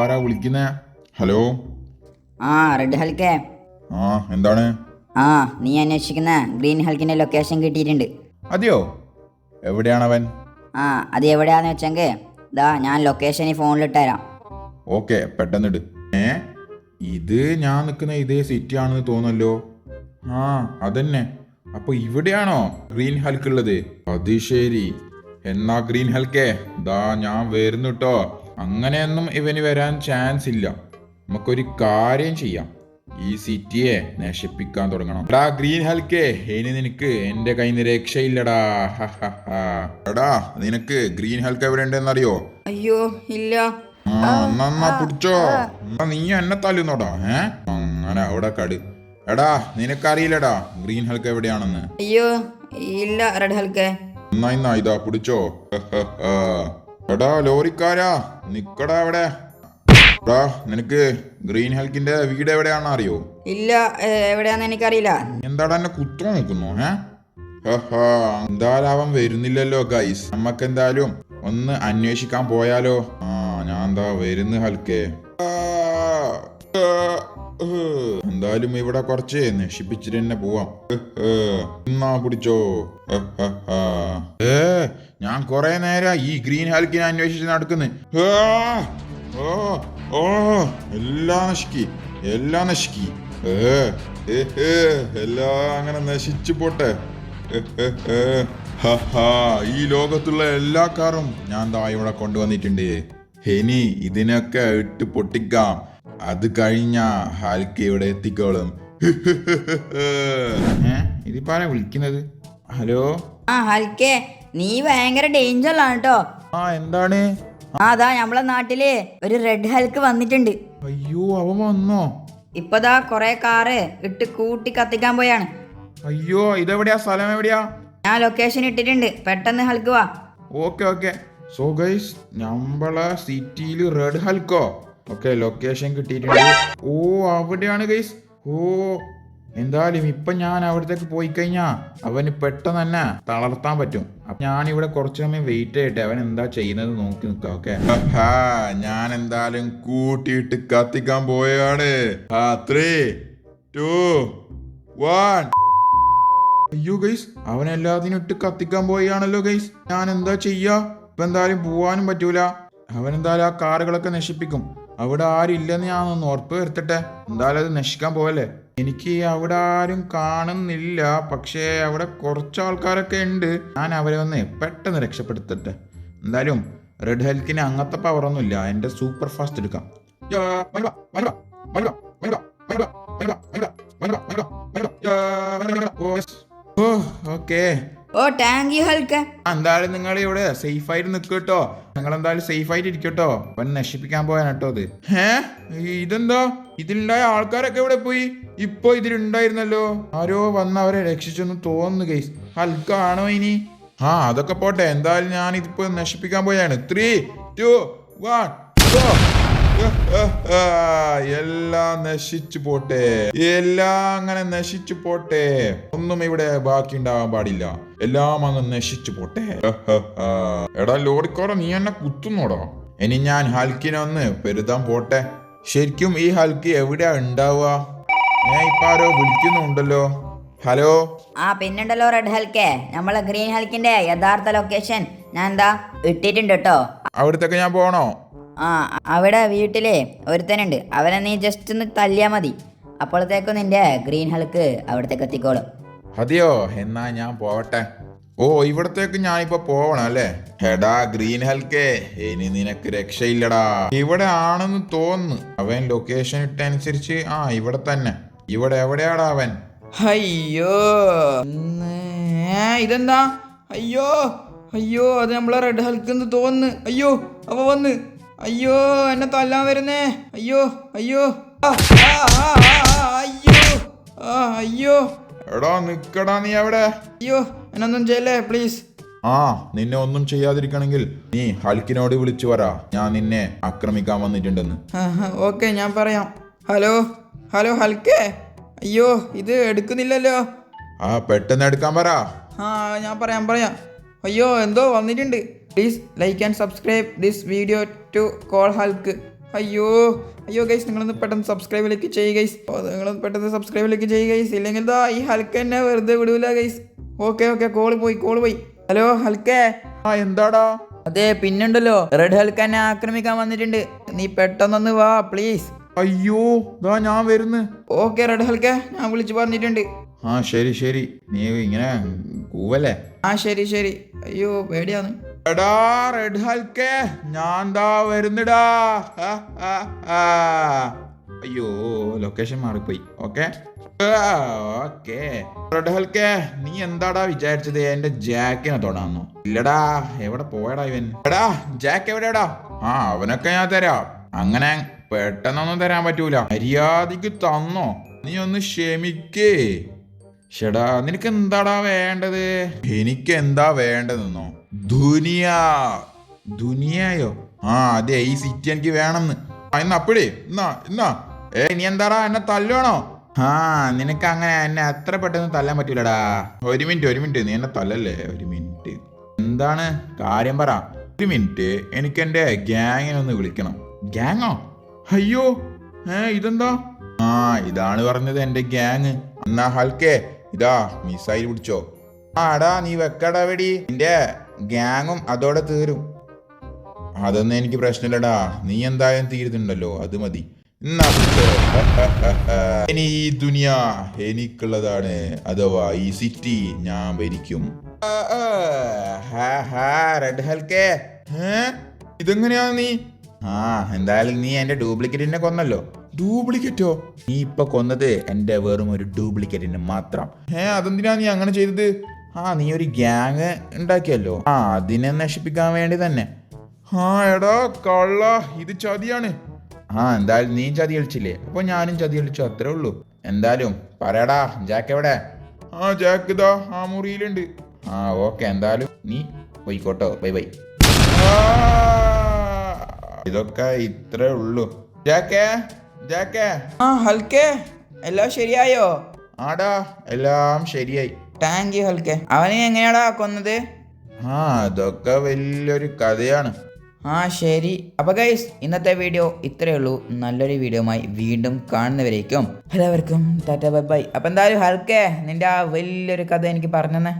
ഇതാരാ വിളിക്കുന്നേ? Hello. Red ഹൽക്കേ. എന്താണ്? നീ അന്വേഷിക്കുന്ന ഗ്രീൻ ഹൽക്കിന്റെ ലൊക്കേഷൻ കിട്ടിയിട്ടുണ്ട്. അതെയോ? എവിടെയാണവൻ? അത് എവിടെയാന്ന് വെച്ചെങ്കിൽ ഞാൻ ലൊക്കേഷൻ ഫോണിലിട്ട് തരാം. ഓക്കെ, പെട്ടെന്നിട്. ഇത് ഞാൻ നിൽക്കുന്ന ഇതേ സിറ്റി ആണെന്ന് തോന്നല്ലോ. അതന്നെ. അപ്പൊ ഇവിടെയാണോ ഗ്രീൻ ഹൽക്ക് ഉള്ളത്? അത് ശരി. എന്നാ ഗ്രീൻ ഹൽക്കേ, ഞാൻ വരുന്നു കേട്ടോ. അങ്ങനെയൊന്നും ഇവന് വരാൻ ചാൻസ് ഇല്ല. നമുക്കൊരു കാര്യം ചെയ്യാം, ഈ സിറ്റിയെ നശിപ്പിക്കാൻ തുടങ്ങണം. എടാ ഗ്രീൻ ഹൽക്കേ, ഇനി നിനക്ക് എന്റെ കയ്യിൽ നിന്ന് രക്ഷയില്ലടാ. എടാ, നിനക്ക് ഗ്രീൻ ഹൽക്ക് എവിടെ ഉണ്ടെന്നറിയോ? അയ്യോ ഇല്ല. എന്നാ പിടിച്ചോ. നീ എന്നെ തല്ലുന്നോടാ. അങ്ങനെ അവിടെ കട്. എടാ, നിനക്കറിയില്ലടാ ഗ്രീൻ ഹൽക്ക് എവിടെയാണെന്ന്? അയ്യോ ഇല്ല റെഡ് ഹൽക്കേ. എന്നാ ഇതാ പിടിച്ചോ. എടാ ലോറിക്കാരാ, നിക്കടാ അവിടെ. എടാ, നിനക്ക് ഗ്രീൻ ഹൽക്കിന്റെ വീട് എവിടെയാണെന്ന് അറിയോ? ഇല്ല, എവിടെയാന്ന് എനിക്കറിയില്ല. എന്താടാ എന്നെ കുത്തോ നോക്കുന്നു? എന്തായാലും അവൻ വരുന്നില്ലല്ലോ ഗൈസ്. നമുക്ക് എന്തായാലും ഒന്ന് അന്വേഷിക്കാൻ പോയാലോ? ഞാൻ എന്താ വരുന്നു ഹൽക്കേ. എന്തായാലും ഇവിടെ കുറച്ച് നശിപ്പിച്ചിട്ട് തന്നെ പോവാം. എന്നാ പിടിച്ചോ. ഞാൻ കൊറേ നേരം ഈ ഗ്രീൻ ഹൽക്കിനെ അന്വേഷിച്ച് നടക്കുന്നു. എല്ലാം നശിക്കി, എല്ലാം അങ്ങനെ നശിച്ചു പോട്ടെ. ഈ ലോകത്തുള്ള എല്ലാ കാറും ഞാൻ ഇവിടെ കൊണ്ടുവന്നിട്ടുണ്ട്. ഇനി ഇതിനൊക്കെ ഇട്ട് പൊട്ടിക്കാം. അത് കഴിഞ്ഞ ഹൽക്ക് ഇവിടെ എത്തിക്കോളും. ഇതിപ്പാരാ വിളിക്കുന്നത്? ഹലോ. ഹൽക്കേ, നീ ഭയങ്കര ഡേഞ്ചറിലാണ് കേട്ടോ. എന്താണ്? അതാ നമ്മളെ നാട്ടില് ഒരു റെഡ് ഹൽക്ക് വന്നിട്ടുണ്ട്. അയ്യോ, അവൻ വന്നോ? ഇപ്പതാ കൊറേ കാറ് ഇട്ട് കൂട്ടി കത്തിക്കാൻ പോയാണ്. അയ്യോ, ഇതെവിടെയാ? സ്ഥലം എവിടെയാ? ഞാൻ ലൊക്കേഷൻ ഇട്ടിട്ടുണ്ട്, പെട്ടെന്ന് ഹൽക്ക് വാ. ഓക്കെ. സോ ഗൈസ്, നമ്മളെ സിറ്റിയില് റെഡ് ഹൽക്കോ? ഓക്കെ, ലൊക്കേഷൻ കിട്ടിയിട്ടുണ്ട്. അവിടെയാണ് ഗൈസ്. എന്തായാലും ഇപ്പൊ ഞാൻ അവിടത്തേക്ക് പോയി കഴിഞ്ഞാ അവന് പെട്ടെന്ന് തന്നെ തളർത്താൻ പറ്റും. അപ്പൊ ഞാൻ ഇവിടെ കുറച്ചു സമയം വെയിറ്റ് ചെയ്യട്ടെ, അവൻ എന്താ ചെയ്യുന്നത് നോക്കി നിൽക്കാം. ഓക്കെ, ഞാൻ എന്തായാലും കൂട്ടിയിട്ട് കത്തിക്കാൻ പോയാണ്. 3, 2, 1. അയ്യോ ഗൈസ്, അവൻ എല്ലാത്തിനും ഇട്ട് കത്തിക്കാൻ പോയാണല്ലോ ഗൈസ്. ഞാൻ എന്താ ചെയ്യാ? ഇപ്പൊ എന്തായാലും പോവാനും പറ്റൂല. അവൻ എന്തായാലും ആ കാറുകളൊക്കെ നശിപ്പിക്കും. അവിടെ ആരും ഇല്ലെന്ന് ഞാൻ ഒന്ന് ഉറപ്പ് വരുത്തട്ടെ. എന്തായാലും അത് നശിക്കാൻ പോവല്ലേ. എനിക്ക് അവിടെ ആരും കാണുന്നില്ല, പക്ഷേ അവിടെ കുറച്ച് ആൾക്കാരൊക്കെ ഉണ്ട്. ഞാൻ അവരെ ഒന്ന് പെട്ടെന്ന് രക്ഷപ്പെടുത്തട്ടെ. എന്തായാലും റെഡ് ഹൽക്കിന് അങ്ങനത്തെ പവറൊന്നും ഇല്ല. എന്റെ സൂപ്പർ ഫാസ്റ്റ് എടുക്കാം. ഓക്കെ. താങ്ക് യു ഹൽക്ക്. എന്തായാലും നിങ്ങൾ ഇവിടെ സേഫ് ആയിട്ട് നിൽക്കട്ടോ. നിങ്ങൾ എന്തായാലും സേഫ് ആയിട്ട് ഇരിക്കട്ടോ. അവൻ നശിപ്പിക്കാൻ പോയാൻ കേട്ടോ ഇത്. ഇതെന്താ? ഇതിലുണ്ടായ ആൾക്കാരൊക്കെ ഇവിടെ പോയി? ഇപ്പൊ ഇതിലുണ്ടായിരുന്നല്ലോ. ആരോ വന്ന് അവരെ രക്ഷിച്ചെന്ന് തോന്നുന്നു ഗൈസ്. ഹൽക്കാണോ ഇനി? അതൊക്കെ പോട്ടെ. എന്തായാലും ഞാൻ ഇതിപ്പോ നശിപ്പിക്കാൻ പോയാണ്. 3, 2, 1. എല്ലാം നശിച്ചു പോട്ടെ. എല്ലാം അങ്ങനെ നശിച്ചു പോട്ടെ. ഒന്നും ഇവിടെ ബാക്കി ഉണ്ടാവാൻ പാടില്ല. എല്ലാം അങ്ങ് നശിച്ചു പോട്ടെ. എടാ ലോറിക്കോറ, നീ എന്നെ കുത്തുന്നോടാ. ഇനി ഞാൻ ഹൽക്കിനെ ഒന്ന് പെരുതാൻ പോട്ടെ. ശരിക്കും ഈ ഹൽക്ക് എവിടെയാ ഉണ്ടാവുക? ഇപ്പൊ ആരോ വിളിക്കുന്നുണ്ടല്ലോ. ഹലോ. പിന്നുണ്ടല്ലോ റെഡ് ഹൽക്കേ. നമ്മളെ ഗ്രീൻ ഹൽക്കിന്റെ യഥാർത്ഥ ലൊക്കേഷൻ ഞാൻ ഇട്ടിട്ടുണ്ട് കേട്ടോ. അവിടത്തേക്ക് ഞാൻ പോണോ? അവിടെ വീട്ടില് ഒരുത്തനുണ്ട്. അവനെ നീ ജസ്റ്റ് ഒന്ന് തല്ലിയാ മതി. അപ്പോഴത്തേക്കും നിന്റെ ഗ്രീൻ ഹൽക്ക് അവിടത്തേക്ക് എത്തിക്കോളും. അതെയോ? എന്നാ ഞാൻ പോവട്ടെ. ഇവിടത്തേക്ക് ഞാനിപ്പോ പോവണം അല്ലേ? എടാ ഗ്രീൻ ഹൽക്കേ, ഇനി നിനക്ക് രക്ഷയില്ലടാ. ഇവിടെ ആണെന്ന് തോന്നുന്നു. അവൻ ലൊക്കേഷൻ ഇട്ടനുസരിച്ച് ഇവിടെ തന്നെ. ഇവിടെ എവിടെയാടാ അവൻ? അയ്യോ, ഇതെന്താ? അയ്യോ, അത് നമ്മളെ റെഡ് ഹൽക്ക് എന്ന് തോന്നുന്നു. അയ്യോ, അവ വന്ന്. അയ്യോ, എന്നെ തല്ലാൻ വരുന്നേ. അയ്യോ. എടാ നിക്കടാ, നീ എവിടെ? അയ്യോ, എന്നൊന്നും ചെയ്യല്ലേ പ്ലീസ്. നിന്നെ ഒന്നും ചെയ്യാതിരിക്കണമെങ്കിൽ നീ ഹൽക്കിനോട് വിളിച്ചു പറ, ഞാൻ നിന്നെ ആക്രമിക്കാൻ വന്നിട്ടുണ്ടെന്ന്. ഓക്കെ, ഞാൻ പറയാം. ഹലോ ഹൽക്കേ. അയ്യോ, ഇത് എടുക്കുന്നില്ലല്ലോ. പെട്ടെന്ന് എടുക്കാൻ പറ. ഞാൻ പറയാം. അയ്യോ, എന്തോ വന്നിട്ടുണ്ട്. Please like and subscribe this video to call Hulk. അയ്യോ അയ്യോ ഗൈസ്, നിങ്ങളൊന്ന് പെട്ടെന്ന് സബ്സ്ക്രൈബിലേക്ക് ചെയ്യുക ഗൈസ്. നിങ്ങളൊന്ന് പെട്ടെന്ന് സബ്സ്ക്രൈബിലേക്ക് ചെയ്യുക ഗൈസ്. ഇല്ലെങ്കിൽ ദാ ഈ ഹൽക്ക എന്നെ വെറുതെ വിടൂല ഗൈസ്. ഓക്കെ കോള് പോയി. ഹലോ ഹൽക്കേ. ആ എന്താടാ? അതെ പിന്നുണ്ടല്ലോ, റെഡ് ഹൽക്ക എന്നെ ആക്രമിക്കാൻ വന്നിട്ടുണ്ട്. നീ പെട്ടെന്നൊന്ന് വാ പ്ലീസ്. അയ്യോ ദാ ഞാൻ വരുന്നു. ഓക്കെ റെഡ് ഹൽക്ക, ഞാൻ വിളിച്ചു പറഞ്ഞിട്ടുണ്ട്. ആ ശരി നീ ഇങ്ങനെ കൂവല്ലേ? ആ ശരി. അയ്യോ പേടിയാന്ന്. എടാ റെഡ് ഹൽക്കേ, ഞാൻ ദാ വരുന്നിടാ. അയ്യോ ലൊക്കേഷൻ മാറിപ്പോയി. ഓക്കെ റെഡ് ഹൽക്കേ, നീ എന്താടാ വിചാരിച്ചത് എന്റെ ജാക്കിനെ തൊടാന്നോ? ഇല്ലടാ, എവിടെ പോയടാ ഇവൻ? എടാ ജാക്ക് എവിടെടാ? ആ അവനൊക്കെ ഞാൻ തരാം. അങ്ങനെ പെട്ടെന്നൊന്നും തരാൻ പറ്റൂല. മര്യാദക്ക് തന്നോ? നീ ഒന്ന് ക്ഷമിക്കേ. ഷെടാ നിനക്ക് എന്താടാ വേണ്ടത്? എനിക്ക് എന്താ വേണ്ടതെന്നോ? ദുനിയായോ? ആ അതെ, ഈ സിറ്റി എനിക്ക് വേണമെന്ന്. ഇന്ന് അപ്പഴേ ഇന്നാ നീ എന്താടാ എന്നെ തല്ലുവാണോ? ആ നിനക്ക് അങ്ങനെ എന്നെ അത്ര പെട്ടെന്ന് തല്ലാൻ പറ്റൂലടാ. ഒരു മിനിറ്റ് നീ എന്നെ തല്ലല്ലേ? ഒരു മിനിറ്റ്, എന്താണ് കാര്യം പറ. ഒരു മിനിറ്റ്, എനിക്ക് എന്റെ ഗ്യാങ്ങിനെ ഒന്ന് വിളിക്കണം. ഗ്യാങ്ങോ? അയ്യോ ഇതെന്താ? ആ ഇതാണ് പറഞ്ഞത് എന്റെ ഗ്യാങ്. എന്നാ ഹൽക്കേ ഇതാ മിസൈൽ പിടിച്ചോ. ആടാ നീ വെക്കടാ വെടി. നിന്റെ ഗ്യാങ്ങും അതോടെ തീരും. അതൊന്നും എനിക്ക് പ്രശ്നമില്ലടാ, നീ എന്തായാലും തീരുന്നുണ്ടല്ലോ, അത് മതി. ഇനി ഈ ദുനിയ എനിക്കുള്ളതാണ്, അഥവാ ഈ സിറ്റി ഞാൻ ഭരിക്കും. റെഡ് ഹൽക്കേ, ഇതെങ്ങനെയാ നീ? ആ എന്തായാലും നീ എന്റെ ഡ്യൂപ്ലിക്കേറ്റിനെ കൊന്നല്ലോ. ഡ്യൂപ്ലിക്കേറ്റോ? നീ ഇപ്പൊ കൊന്നത് എന്റെ വെറും ഒരു ഡ്യൂപ്ലിക്കേറ്റിനെ മാത്രം. അതെന്തിനാ നീ അങ്ങനെ ചെയ്തത്? ആ നീ ഒരു ഗ്യാങ് ഉണ്ടാക്കിയല്ലോ, ആ അതിനെ നശിപ്പിക്കാൻ വേണ്ടി തന്നെ. ആ എടാ കള്ള, ഇത് ചതിയാണ്. ആ എന്തായാലും നീ ചതി കളിച്ചില്ലേ, അപ്പൊ ഞാനും ചതി കളിച്ചു, അത്രേ ഉള്ളൂ. എന്തായാലും പറയടാ, ജാക്ക് എവിടെ? ആ ജാക്ക് ഇതാ ആ മുറിയിലുണ്ട്. ആ ഓക്കെ, എന്തായാലും നീ പോയിക്കോട്ടോ. ബൈ. ഇതൊക്കെ ഇത്രേ ഉള്ളൂ. ജാക്കേ. ആ ഹൽക്കേ, എല്ലാം ശരിയായോ? ആടാ എല്ലാം ശരിയായി. താങ്ക് യു ഹൽക്കേ. അവനെ എങ്ങനെയാടാ കൊന്നത്? ആ അതൊക്കെ വലിയൊരു കഥയാണ്. ആ ശരി. അപ്പൊ ഗൈസ്, ഇന്നത്തെ വീഡിയോ ഇത്രയേ ഉള്ളൂ. നല്ലൊരു വീഡിയോയുമായി വീണ്ടും കാണുന്നവരേക്കും എല്ലാവർക്കും ടാറ്റ ബൈ. അപ്പൊ എന്തായാലും ഹൽക്കേ, നിന്റെ ആ വലിയൊരു കഥ എനിക്ക് പറഞ്ഞെന്നേ.